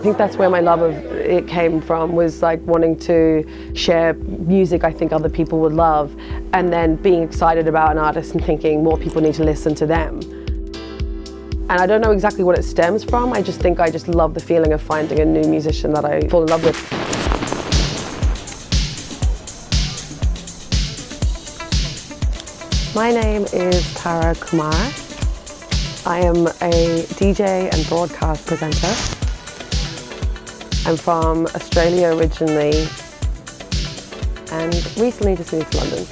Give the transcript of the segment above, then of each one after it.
think that's where my love of it came from, was like wanting to share music I think other people would love, and then being excited about an artist and thinking more people need to listen to them. And I don't know exactly what it stems from, I just think I just love the feeling of finding a new musician that I fall in love with. My name is Tara Kumar. I am a DJ and broadcast presenter. I'm from Australia originally and recently just moved to London.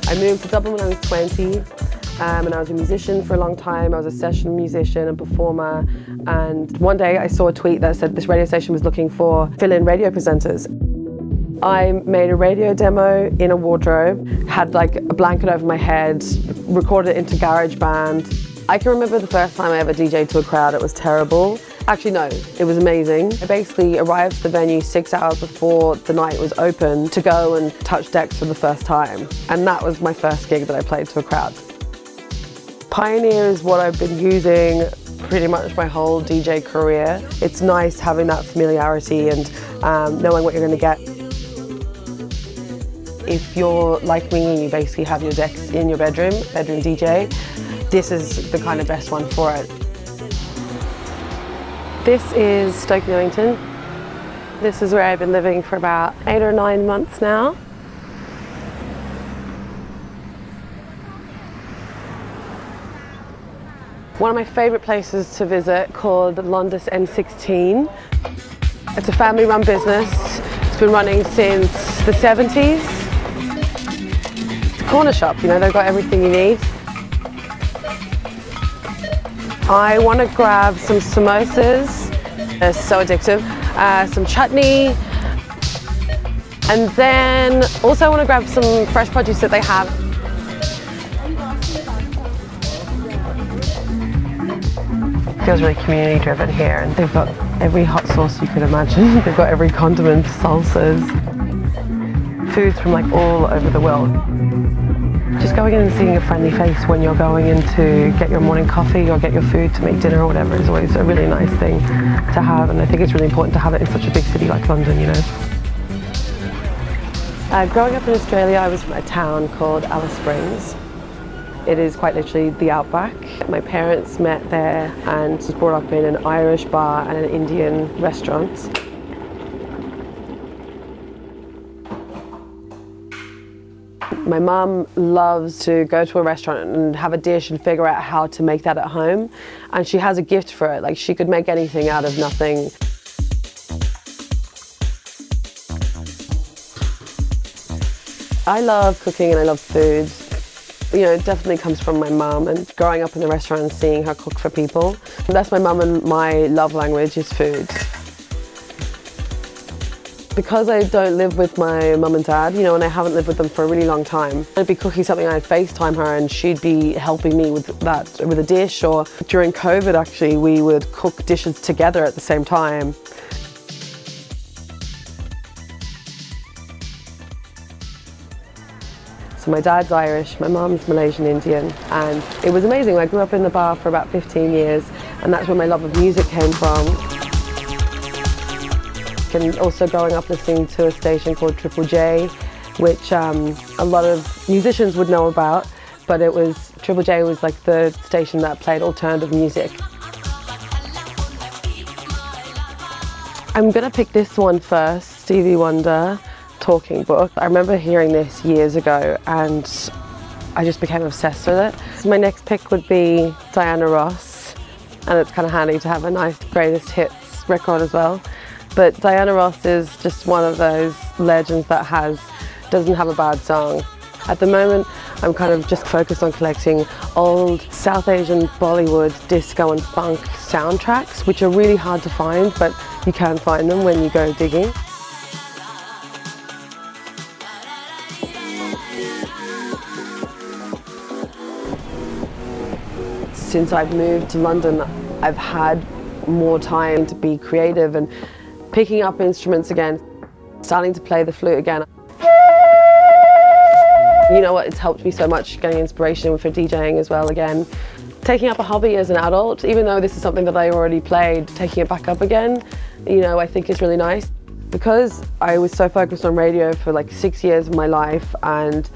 I moved to Dublin when I was 20 and I was a musician for a long time. I was a session musician and performer, and one day I saw a tweet that said this radio station was looking for fill-in radio presenters. I made a radio demo in a wardrobe, had like a blanket over my head, recorded it into GarageBand. I can remember the first time I ever DJed to a crowd, it was terrible. Actually no, it was amazing. I basically arrived to the venue 6 hours before the night was open to go and touch decks for the first time. And that was my first gig that I played to a crowd. Pioneer is what I've been using pretty much my whole DJ career. It's nice having that familiarity and knowing what you're going to get. If you're like me and you basically have your decks in your bedroom DJ, this is the kind of best one for it. This is Stoke Newington. This is where I've been living for about 8 or 9 months now. One of my favourite places to visit, called Londis N16. It's a family-run business. It's been running since the 70s. It's a corner shop, you know, they've got everything you need. I want to grab some samosas, they're so addictive, some chutney, and then also I want to grab some fresh produce that they have. It feels really community driven here, and they've got every hot sauce you could imagine. They've got every condiment, salsas, foods from like all over the world. Just going in and seeing a friendly face when you're going in to get your morning coffee or get your food to make dinner or whatever is always a really nice thing to have, and I think it's really important to have it in such a big city like London, you know. Growing up in Australia, I was from a town called Alice Springs. It is quite literally the outback. My parents met there and was brought up in an Irish bar and an Indian restaurant. My mum loves to go to a restaurant and have a dish and figure out how to make that at home. And she has a gift for it, like she could make anything out of nothing. I love cooking and I love food. You know, it definitely comes from my mum, and growing up in the restaurant and seeing her cook for people. That's my mum, and my love language is food. Because I don't live with my mum and dad, you know, and I haven't lived with them for a really long time, I'd be cooking something, I'd FaceTime her and she'd be helping me with that, with a dish. Or during COVID, actually, we would cook dishes together at the same time. So my dad's Irish, my mum's Malaysian Indian, and it was amazing. I grew up in the bar for about 15 years, and that's where my love of music came from. And also growing up listening to a station called Triple J, which a lot of musicians would know about, but Triple J was like the station that played alternative music. I'm gonna pick this one first, Stevie Wonder, Talking Book. I remember hearing this years ago and I just became obsessed with it. So my next pick would be Diana Ross, and it's kind of handy to have a nice greatest hits record as well. But Diana Ross is just one of those legends that doesn't have a bad song. At the moment, I'm kind of just focused on collecting old South Asian Bollywood, disco and funk soundtracks, which are really hard to find, but you can find them when you go digging. Since I've moved to London, I've had more time to be creative and picking up instruments again, starting to play the flute again. You know what, it's helped me so much getting inspiration for DJing as well again. Taking up a hobby as an adult, even though this is something that I already played, taking it back up again, you know, I think is really nice. Because I was so focused on radio for like 6 years of my life and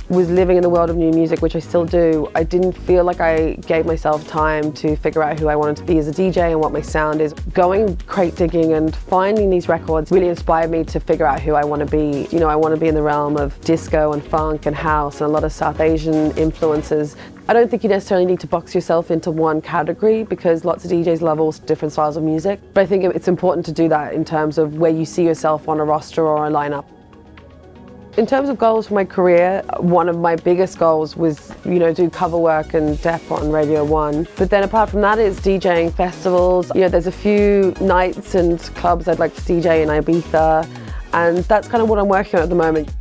was living in the world of new music, which I still do, I didn't feel like I gave myself time to figure out who I wanted to be as a DJ and what my sound is. Going crate digging and finding these records really inspired me to figure out who I want to be. You know, I want to be in the realm of disco and funk and house and a lot of South Asian influences. I don't think you necessarily need to box yourself into one category because lots of DJs love all different styles of music. But I think it's important to do that in terms of where you see yourself on a roster or a lineup. In terms of goals for my career, one of my biggest goals was, you know, do cover work and dep on Radio 1. But then apart from that is DJing festivals. You know, there's a few nights and clubs I'd like to DJ in Ibiza, and that's kind of what I'm working on at the moment.